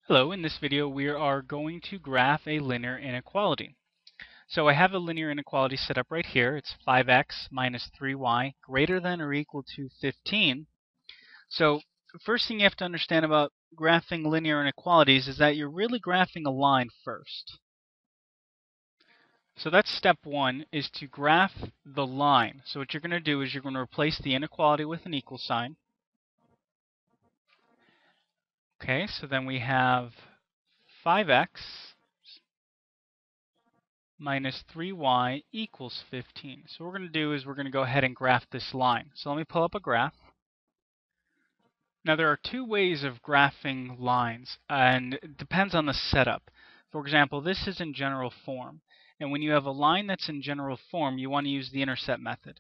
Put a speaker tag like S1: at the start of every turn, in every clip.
S1: Hello, in this video we are going to graph a linear inequality. So I have a linear inequality set up right here. It's 5x minus 3y greater than or equal to 15. So first thing you have to understand about graphing linear inequalities is that you're really graphing a line first. So that's step one, is to graph the line. So what you're going to do is you're going to replace the inequality with an equal sign. Okay, so then we have 5x minus 3y equals 15. So what we're going to do is we're going to go ahead and graph this line. So let me pull up a graph. Now there are two ways of graphing lines, and it depends on the setup. For example, this is in general form. And when you have a line that's in general form, you want to use the intercept method.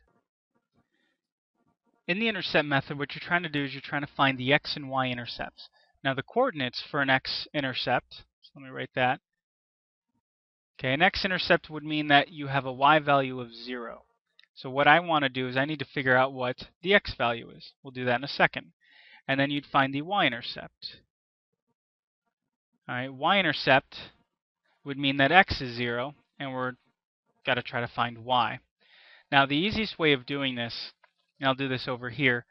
S1: In the intercept method, what you're trying to do is you're trying to find the x and y intercepts. Now the coordinates for an x-intercept, so let me write that. Okay, an x-intercept would mean that you have a y value of 0. So what I want to do is I need to figure out what the x value is. We'll do that in a second. And then you'd find the y-intercept. All right, y-intercept would mean that x is 0, and we're got to try to find y. Now the easiest way of doing this, and I'll do this over here,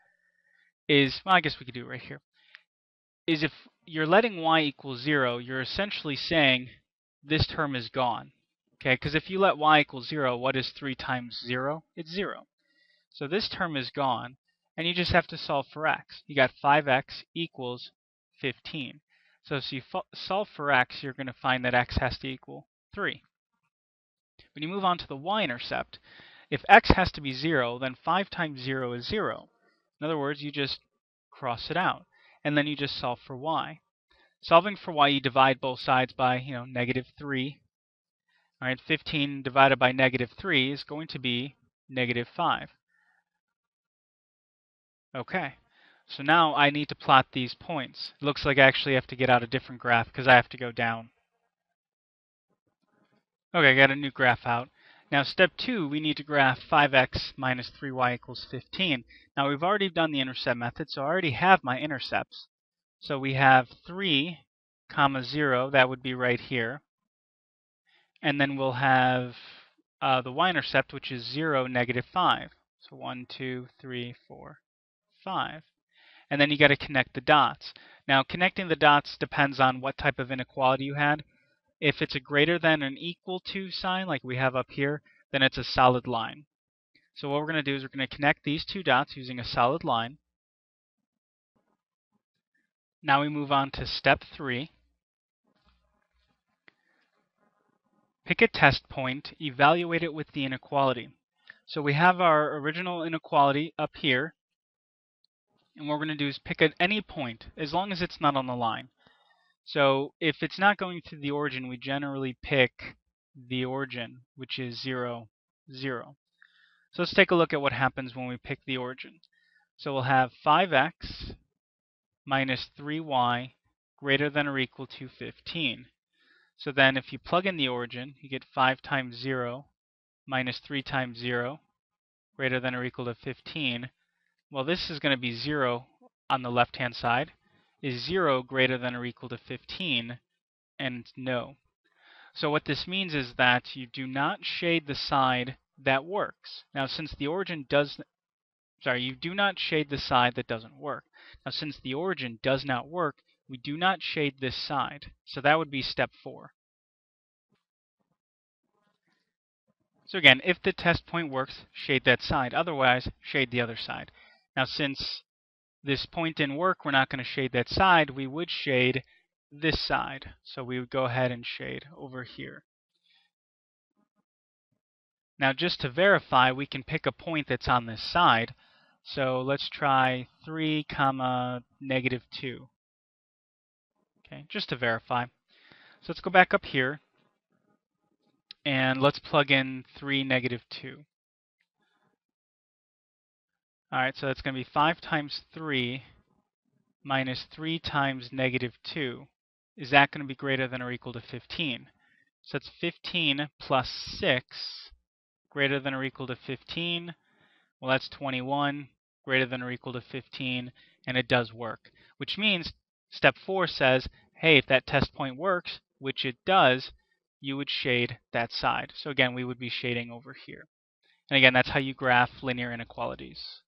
S1: is, well, I guess we could do it right here, is if you're letting y equal 0, you're essentially saying this term is gone. Okay, because if you let y equal 0, what is 3 times 0? It's 0. So this term is gone, and you just have to solve for x. You got 5x equals 15. So if you solve for x, you're going to find that x has to equal 3. When you move on to the y-intercept, if x has to be 0, then 5 times 0 is 0. In other words, you just cross it out, and then you just solve for y. Solving for y, you divide both sides by, negative 3. All right, 15 divided by negative 3 is going to be negative 5. Okay, so now I need to plot these points. It looks like I actually have to get out a different graph because I have to go down. Okay, I got a new graph out. Now step 2, we need to graph 5x minus 3y equals 15. Now we've already done the intercept method, so I already have my intercepts. So we have 3, 0, that would be right here. And then we'll have the y-intercept, which is 0, negative 5. So 1, 2, 3, 4, 5. And then you got to connect the dots. Now, connecting the dots depends on what type of inequality you had. If it's a greater than and equal to sign, like we have up here, then it's a solid line. So what we're going to do is we're going to connect these two dots using a solid line. Now we move on to step 3. Pick a test point, evaluate it with the inequality. So we have our original inequality up here, and what we're going to do is pick at any point, as long as it's not on the line. So if it's not going through the origin, we generally pick the origin, which is 0, 0. So let's take a look at what happens when we pick the origin. So we'll have 5x minus 3y greater than or equal to 15. So then if you plug in the origin, you get 5 times 0 minus 3 times 0 greater than or equal to 15. Well, this is going to be 0 on the left-hand side. Is 0 greater than or equal to 15? And no. So what this means is that you do not shade the side that works. Now, since the origin you do not shade the side that doesn't work. Now, since the origin does not work, we do not shade this side. So that would be step 4. So again, if the test point works, shade that side. Otherwise, shade the other side. Now, since this point didn't work, we're not going to shade that side. We would shade this side. So we would go ahead and shade over here. Now, just to verify, we can pick a point that's on this side. So let's try 3, negative 2. Okay, just to verify. So let's go back up here, and let's plug in 3, negative 2. All right, so that's going to be 5 times 3 minus 3 times negative 2. Is that going to be greater than or equal to 15? So that's 15 plus 6 greater than or equal to 15. Well, that's 21 greater than or equal to 15, and it does work. Which means step 4 says, hey, if that test point works, which it does, you would shade that side. So again, we would be shading over here. And again, that's how you graph linear inequalities.